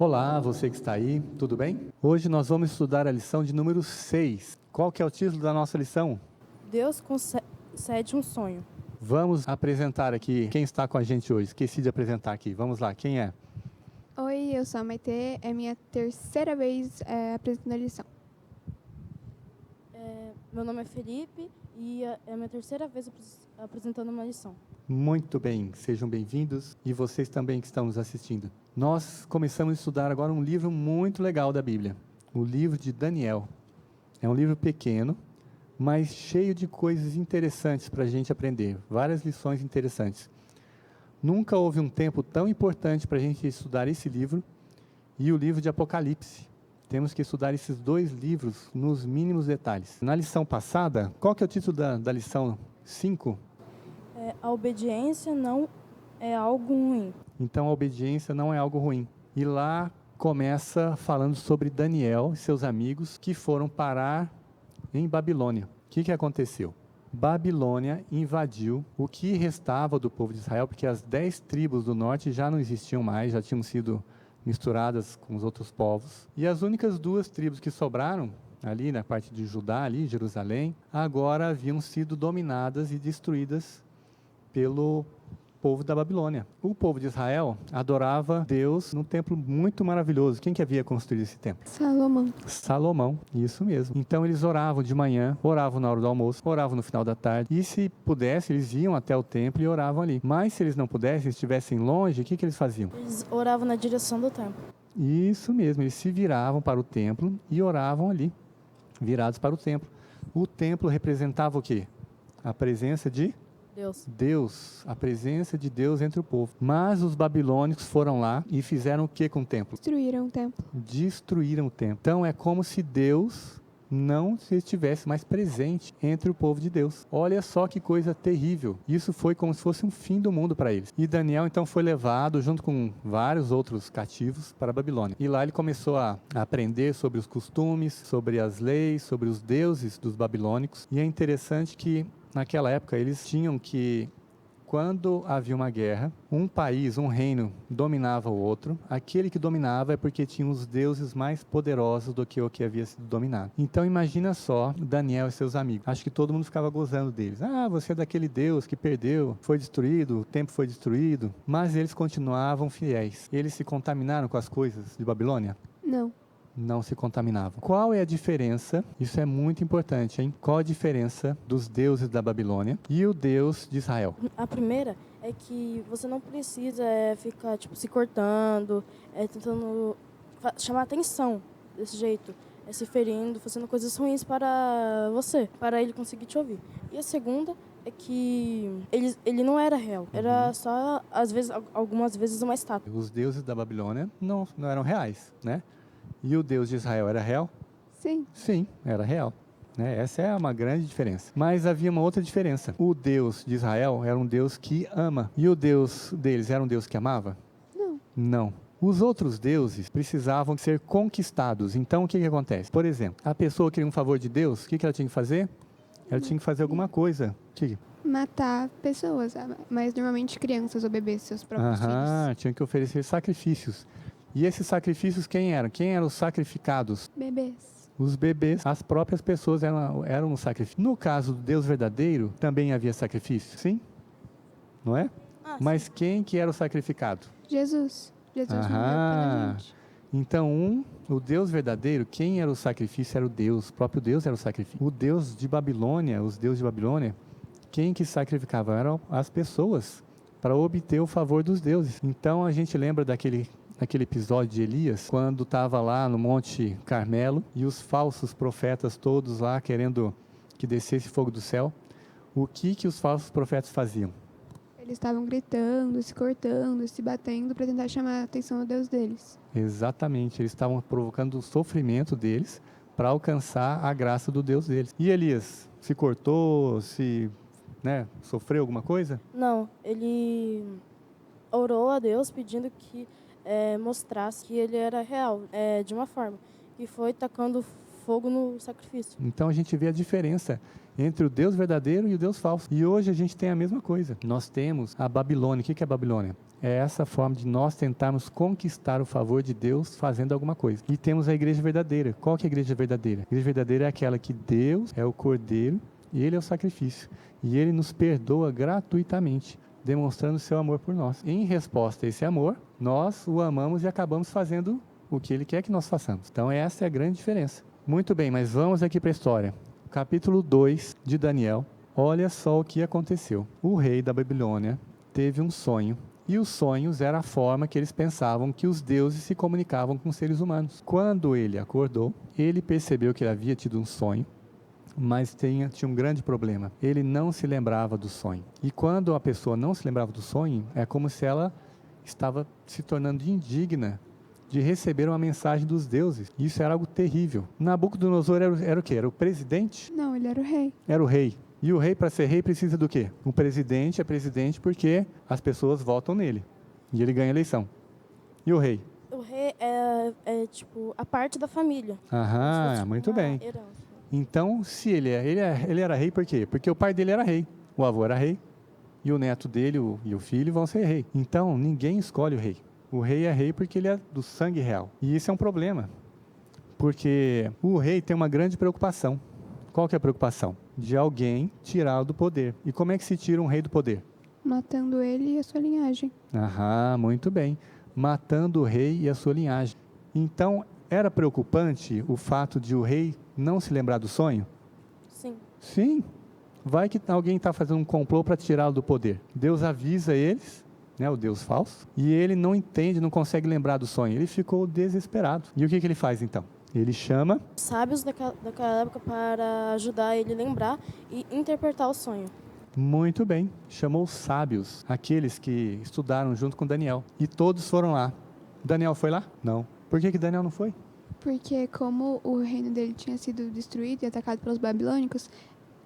Olá, você que está aí, tudo bem? Hoje nós vamos estudar a lição de número 6. Qual que é o título da nossa lição? Deus concede um sonho. Vamos apresentar aqui quem está com a gente hoje. Esqueci de apresentar aqui. Vamos lá, quem é? Oi, eu sou a Maitê, é minha terceira vez apresentando a lição. Meu nome é Felipe e é a minha terceira vez apresentando uma lição. Muito bem, sejam bem-vindos e vocês também que estão nos assistindo. Nós começamos a estudar agora um livro muito legal da Bíblia, o livro de Daniel. É um livro pequeno, mas cheio de coisas interessantes para a gente aprender, várias lições interessantes. Nunca houve um tempo tão importante para a gente estudar esse livro e o livro de Apocalipse. Temos que estudar esses dois livros nos mínimos detalhes. Na lição passada, qual que é o título da lição 5? A obediência não é algo ruim. Então, a obediência não é algo ruim. E lá começa falando sobre Daniel e seus amigos que foram parar em Babilônia. O que aconteceu? Babilônia invadiu o que restava do povo de Israel, porque as 10 tribos do norte já não existiam mais, já tinham sido misturadas com os outros povos. E as únicas 2 tribos que sobraram, ali na parte de Judá, ali, Jerusalém, agora haviam sido dominadas e destruídas pelo povo da Babilônia. O povo de Israel adorava Deus num templo muito maravilhoso. Quem que havia construído esse templo? Salomão. Salomão, isso mesmo. Então eles oravam de manhã, oravam na hora do almoço, oravam no final da tarde. E se pudesse, eles iam até o templo e oravam ali. Mas se eles não pudessem, estivessem longe, o que eles faziam? Eles oravam na direção do templo. Isso mesmo, eles se viravam para o templo e oravam ali, virados para o templo. O templo representava o quê? A presença de Deus, a presença de Deus entre o povo. Mas os babilônicos foram lá e fizeram o que com o templo? Destruíram o templo. Destruíram o templo. Então é como se Deus não estivesse mais presente entre o povo de Deus. Olha só que coisa terrível. Isso foi como se fosse um fim do mundo para eles. E Daniel então foi levado junto com vários outros cativos para a Babilônia. E lá ele começou a aprender sobre os costumes, sobre as leis, sobre os deuses dos babilônicos. E é interessante que naquela época eles tinham que, quando havia uma guerra, um país, um reino dominava o outro. Aquele que dominava é porque tinha os deuses mais poderosos do que o que havia sido dominado. Então imagina só Daniel e seus amigos. Acho que todo mundo ficava gozando deles. Ah, você é daquele Deus que perdeu, foi destruído, o templo foi destruído. Mas eles continuavam fiéis. Eles se contaminaram com as coisas de Babilônia? Não se contaminavam. Qual é a diferença? Isso é muito importante, hein? Qual a diferença dos deuses da Babilônia e o Deus de Israel? A primeira é que você não precisa ficar se cortando, tentando chamar atenção desse jeito, se ferindo, fazendo coisas ruins para você, para ele conseguir te ouvir. E a segunda é que ele não era real, era só, às vezes, algumas vezes uma estátua. Os deuses da Babilônia não eram reais, né? E o Deus de Israel era real? Sim. Sim, era real. Essa é uma grande diferença. Mas havia uma outra diferença. O Deus de Israel era um Deus que ama. E o Deus deles era um Deus que amava? Não. Os outros deuses precisavam ser conquistados. Então, o que acontece? Por exemplo, a pessoa queria um favor de Deus, o que ela tinha que fazer? Ela tinha que fazer alguma coisa. Matar pessoas, mas normalmente crianças ou bebês, seus próprios filhos. Tinha que oferecer sacrifícios. E esses sacrifícios quem eram? Quem eram os sacrificados? Bebês. Os bebês, as próprias pessoas eram um sacrifício. No caso do Deus verdadeiro, também havia sacrifício? Sim? Não é? Mas quem que era o sacrificado? Jesus. Jesus morreu pela gente. Então, o Deus verdadeiro, quem era o sacrifício era o Deus. O próprio Deus era o sacrifício. O Deus de Babilônia, os deuses de Babilônia, quem que sacrificava? Eram as pessoas, para obter o favor dos deuses. Então, a gente lembra daquele episódio de Elias, quando estava lá no Monte Carmelo, e os falsos profetas todos lá querendo que descesse fogo do céu. O que os falsos profetas faziam? Eles estavam gritando, se cortando, se batendo para tentar chamar a atenção do Deus deles. Exatamente, eles estavam provocando o sofrimento deles para alcançar a graça do Deus deles. E Elias se cortou, sofreu alguma coisa? Não, ele orou a Deus pedindo que mostrasse que ele era real, de uma forma, e foi tacando fogo no sacrifício. Então a gente vê a diferença entre o Deus verdadeiro e o Deus falso. E hoje a gente tem a mesma coisa. Nós temos a Babilônia. O que é a Babilônia? É essa forma de nós tentarmos conquistar o favor de Deus fazendo alguma coisa. E temos a igreja verdadeira. Qual que é a igreja verdadeira? A igreja verdadeira é aquela que Deus é o Cordeiro e Ele é o sacrifício. E Ele nos perdoa gratuitamente, demonstrando o seu amor por nós. Em resposta a esse amor, nós o amamos e acabamos fazendo o que Ele quer que nós façamos. Então essa é a grande diferença. Muito bem, mas vamos aqui para a história. Capítulo 2 de Daniel. Olha só o que aconteceu. O rei da Babilônia teve um sonho. E os sonhos eram a forma que eles pensavam que os deuses se comunicavam com os seres humanos. Quando ele acordou, ele percebeu que ele havia tido um sonho, mas tinha um grande problema. Ele não se lembrava do sonho. E quando a pessoa não se lembrava do sonho, é como se ela estava se tornando indigna de receber uma mensagem dos deuses. Isso era algo terrível. Nabucodonosor era o quê? Era o presidente? Não, ele era o rei. Era o rei. E o rei, para ser rei, precisa do quê? O presidente é presidente porque as pessoas votam nele. E ele ganha a eleição. E o rei? O rei é tipo, a parte da família. Aham, Tipo, muito uma bem. herança. Então, se ele era rei por quê? Porque o pai dele era rei. O avô era rei. E o neto dele e o filho vão ser rei. Então, ninguém escolhe o rei. O rei é rei porque ele é do sangue real. E isso é um problema. Porque o rei tem uma grande preocupação. Qual que é a preocupação? De alguém tirá-lo do poder. E como é que se tira um rei do poder? Matando ele e a sua linhagem. Aham, muito bem. Matando o rei e a sua linhagem. Então, era preocupante o fato de o rei não se lembrar do sonho? Sim. Sim. Vai que alguém está fazendo um complô para tirá-lo do poder. Deus avisa eles, né, o Deus falso, e ele não entende, não consegue lembrar do sonho. Ele ficou desesperado. E o que ele faz então? Ele chama Sábios daquela época para ajudar ele a lembrar e interpretar o sonho. muito bem, chamou os sábios, aqueles que estudaram junto com Daniel. E todos foram lá. Daniel foi lá? Não. Por que Daniel não foi? Porque como o reino dele tinha sido destruído e atacado pelos babilônicos,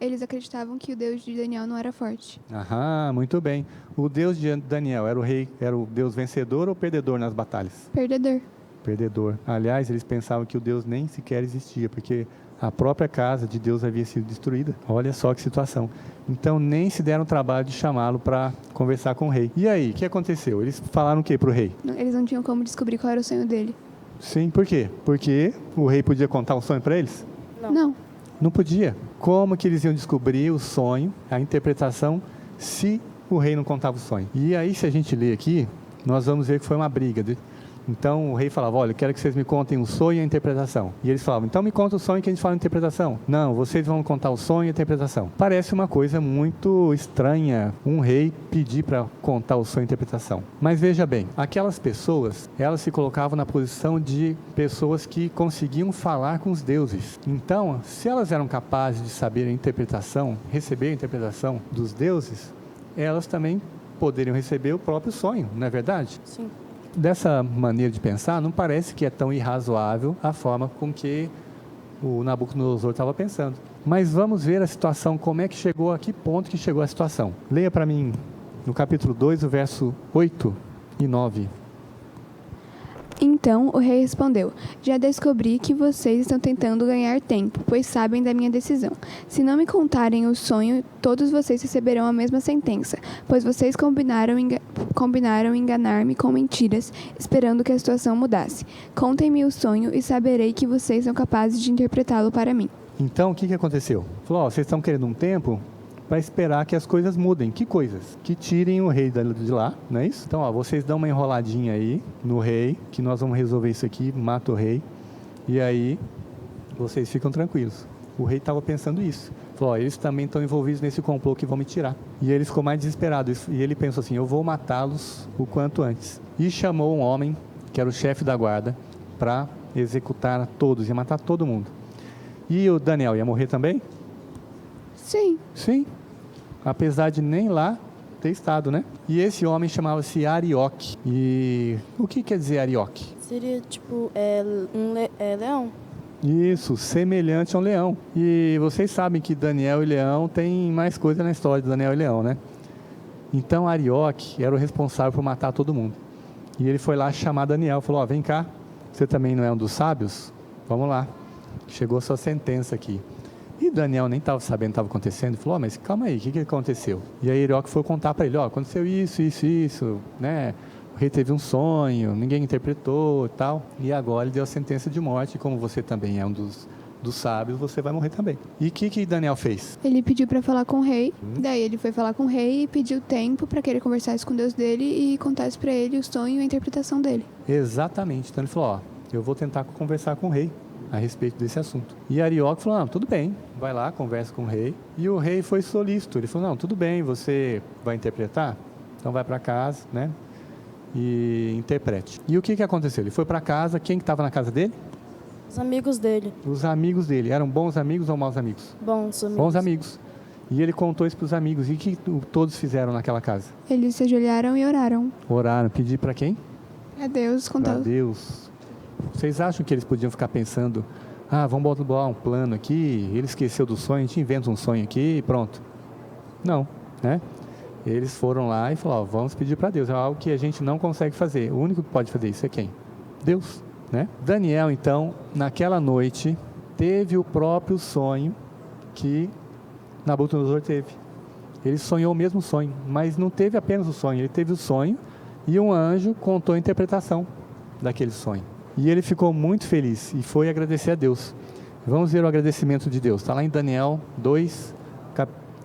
eles acreditavam que o Deus de Daniel não era forte. Aham, muito bem. O Deus de Daniel era o rei, era o Deus vencedor ou perdedor nas batalhas? Perdedor. Perdedor. Aliás, eles pensavam que o Deus nem sequer existia, porque a própria casa de Deus havia sido destruída. Olha só que situação. Então, nem se deram o trabalho de chamá-lo para conversar com o rei. E aí, o que aconteceu? Eles falaram o que para o rei? Eles não tinham como descobrir qual era o sonho dele. Sim, por quê? Porque o rei podia contar um sonho para eles? Não. Não podia. Como que eles iam descobrir o sonho, a interpretação, se o rei não contava o sonho? E aí, se a gente ler aqui, nós vamos ver que foi uma briga. Então o rei falava, olha, eu quero que vocês me contem o sonho e a interpretação. E eles falavam, então me conta o sonho que a gente fala a interpretação. Não, vocês vão contar o sonho e a interpretação. Parece uma coisa muito estranha um rei pedir para contar o sonho e a interpretação. Mas veja bem, aquelas pessoas, elas se colocavam na posição de pessoas que conseguiam falar com os deuses. Então, se elas eram capazes de saber a interpretação, receber a interpretação dos deuses, elas também poderiam receber o próprio sonho, não é verdade? Sim. Dessa maneira de pensar, não parece que é tão irrazoável a forma com que o Nabucodonosor estava pensando. Mas vamos ver a situação, como é que chegou, a que ponto que chegou a situação. Leia para mim no capítulo 2, o verso 8 e 9. Então o rei respondeu, já descobri que vocês estão tentando ganhar tempo, pois sabem da minha decisão. Se não me contarem o sonho, todos vocês receberão a mesma sentença, pois vocês combinaram enganar-me com mentiras, esperando que a situação mudasse. Contem-me o sonho e saberei que vocês são capazes de interpretá-lo para mim. Então, o que aconteceu? Falou, vocês estão querendo um tempo para esperar que as coisas mudem. Que coisas? Que tirem o rei de lá, não é isso? Então, vocês dão uma enroladinha aí no rei, que nós vamos resolver isso aqui, mata o rei, e aí vocês ficam tranquilos. O rei estava pensando isso. Falou, eles também estão envolvidos nesse complô que vão me tirar. E ele ficou mais desesperado, e ele pensou assim, eu vou matá-los o quanto antes. E chamou um homem, que era o chefe da guarda, para executar todos, ia matar todo mundo. E o Daniel ia morrer também? Sim. Sim. Apesar de nem lá ter estado, né? E esse homem chamava-se Arioque. E o que quer dizer Arioque? Seria tipo leão? Isso, semelhante a um leão. E vocês sabem que Daniel e Leão tem mais coisa na história de Daniel e Leão, né? Então Arioque era o responsável por matar todo mundo. E ele foi lá chamar Daniel, falou, vem cá, você também não é um dos sábios? Vamos lá, chegou a sua sentença aqui. E Daniel nem estava sabendo o que estava acontecendo, falou, mas calma aí, o que aconteceu? E aí Arioque foi contar para ele, aconteceu isso, né? O rei teve um sonho, ninguém interpretou e tal, e agora ele deu a sentença de morte, e como você também é um dos sábios, você vai morrer também. E o que Daniel fez? Ele pediu para falar com o rei, daí ele foi falar com o rei e pediu tempo para que ele conversasse com Deus dele e contasse para ele o sonho e a interpretação dele. Exatamente, então ele falou, eu vou tentar conversar com o rei a respeito desse assunto. E Arioque falou, não, tudo bem, vai lá, conversa com o rei. E o rei foi solícito, ele falou, não, tudo bem, você vai interpretar? Então vai para casa, né, e interprete. E o que aconteceu? Ele foi para casa, quem estava na casa dele? Os amigos dele. Os amigos dele, eram bons amigos ou maus amigos? Bons amigos. Bons amigos. E ele contou isso para os amigos, e o que todos fizeram naquela casa? Eles se ajoelharam e oraram. Oraram, pedir para quem? A Deus Para contar. Deus. Vocês acham que eles podiam ficar pensando, vamos botar um plano aqui, ele esqueceu do sonho, a gente inventa um sonho aqui e pronto. Não, né? Eles foram lá e falaram, vamos pedir para Deus, é algo que a gente não consegue fazer, o único que pode fazer isso é quem? Deus, né? Daniel, então, naquela noite, teve o próprio sonho que Nabucodonosor teve. Ele sonhou o mesmo sonho, mas não teve apenas o sonho, ele teve o sonho e um anjo contou a interpretação daquele sonho. E ele ficou muito feliz e foi agradecer a Deus. Vamos ver o agradecimento de Deus. Está lá em Daniel 2,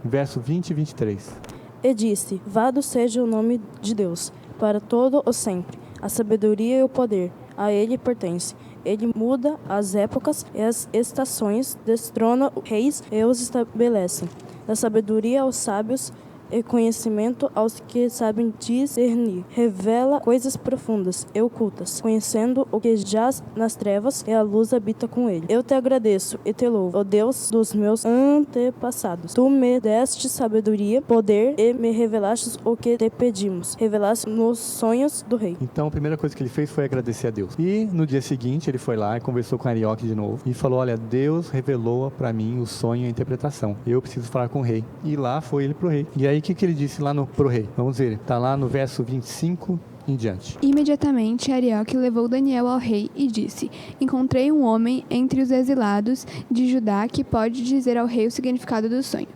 verso 20 e 23. E disse, vado seja o nome de Deus, para todo o sempre. A sabedoria e o poder, a ele pertence. Ele muda as épocas e as estações, destrona reis e os estabelece. Da sabedoria aos sábios e conhecimento aos que sabem discernir. Revela coisas profundas e ocultas, conhecendo o que jaz nas trevas e a luz habita com ele. Eu te agradeço e te louvo, ó Deus dos meus antepassados. Tu me deste sabedoria, poder e me revelaste o que te pedimos. Revelaste nos sonhos do rei. Então a primeira coisa que ele fez foi agradecer a Deus. E no dia seguinte ele foi lá e conversou com Arioque de novo e falou, olha, Deus revelou para mim o sonho e a interpretação. Eu preciso falar com o rei. E lá foi ele pro rei. E aí o que ele disse lá pro rei? Vamos ver, está lá no verso 25 em diante. Imediatamente Arioque levou Daniel ao rei e disse, encontrei um homem entre os exilados de Judá que pode dizer ao rei o significado do sonho.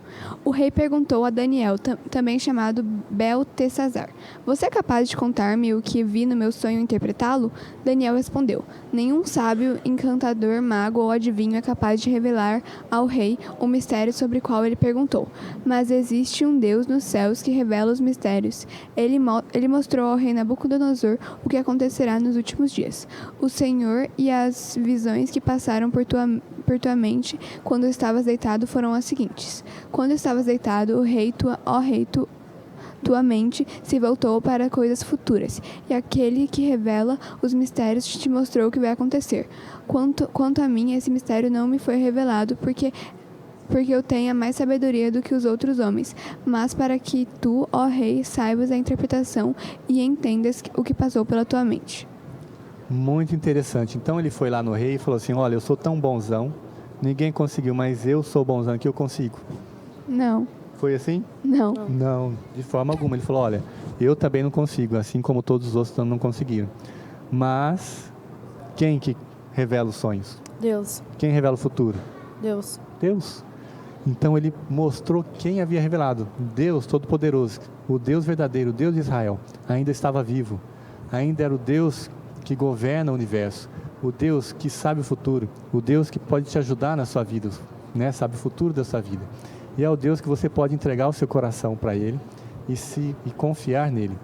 O rei perguntou a Daniel, também chamado Beltesazar, você é capaz de contar-me o que vi no meu sonho e interpretá-lo? Daniel respondeu, nenhum sábio, encantador, mago ou adivinho é capaz de revelar ao rei o mistério sobre o qual ele perguntou. Mas existe um Deus nos céus que revela os mistérios. Ele mostrou ao rei Nabucodonosor o que acontecerá nos últimos dias. O Senhor e as visões que passaram por tua mente quando estavas deitado foram as seguintes. Quando estavas deitado, tua mente se voltou para coisas futuras, e aquele que revela os mistérios te mostrou o que vai acontecer. Quanto a mim, esse mistério não me foi revelado, porque eu tenho mais sabedoria do que os outros homens, mas para que tu, ó rei, saibas a interpretação e entendas o que passou pela tua mente. Muito interessante. Então ele foi lá no rei e falou assim, olha, eu sou tão bonzão, ninguém conseguiu, mas eu sou bonzão que eu consigo. Não. Foi assim? Não. Não, de forma alguma. Ele falou, olha, eu também não consigo, assim como todos os outros não conseguiram. Mas quem que revela os sonhos? Deus. Quem revela o futuro? Deus. Deus. Então ele mostrou quem havia revelado. Deus Todo-Poderoso, o Deus verdadeiro, o Deus de Israel, ainda estava vivo. Ainda era o Deus que governa o universo. O Deus que sabe o futuro. O Deus que pode te ajudar na sua vida, né? Sabe o futuro da sua vida. E é o Deus que você pode entregar o seu coração para Ele e confiar nele.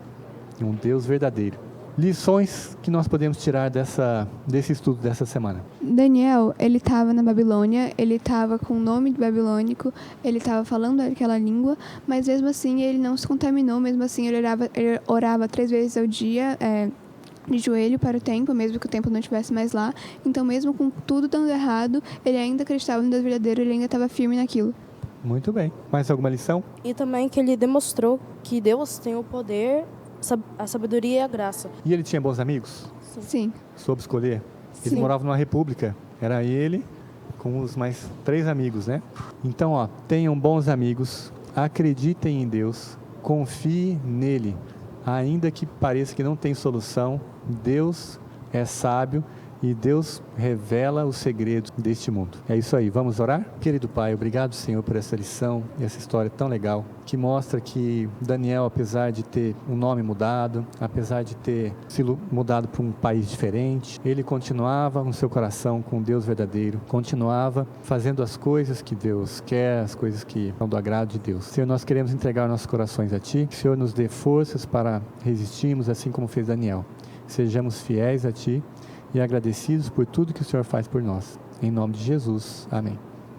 É um Deus verdadeiro. Lições que nós podemos tirar desse estudo dessa semana. Daniel, ele estava na Babilônia, ele estava com o nome babilônico, ele estava falando aquela língua, mas mesmo assim ele não se contaminou, mesmo assim ele orava 3 vezes ao dia, de joelho para o templo, mesmo que o templo não estivesse mais lá. Então, mesmo com tudo dando errado, ele ainda acreditava no Deus verdadeiro, ele ainda estava firme naquilo. Muito bem. Mais alguma lição? E também que ele demonstrou que Deus tem o poder, a sabedoria e a graça. E ele tinha bons amigos? Sim. Soube escolher? Ele Sim. morava numa república. Era ele com os mais 3 amigos, né? Então, tenham bons amigos, acreditem em Deus, confie nele. Ainda que pareça que não tem solução, Deus é sábio e Deus revela os segredos deste mundo. É isso aí, vamos orar? Querido Pai, obrigado, Senhor, por essa lição e essa história tão legal, que mostra que Daniel, apesar de ter um nome mudado, apesar de ter sido mudado para um país diferente, ele continuava no seu coração com Deus verdadeiro, continuava fazendo as coisas que Deus quer, as coisas que são do agrado de Deus. Senhor, nós queremos entregar nossos corações a Ti, que o Senhor nos dê forças para resistirmos, assim como fez Daniel. Sejamos fiéis a Ti e agradecidos por tudo que o Senhor faz por nós. Em nome de Jesus. Amém.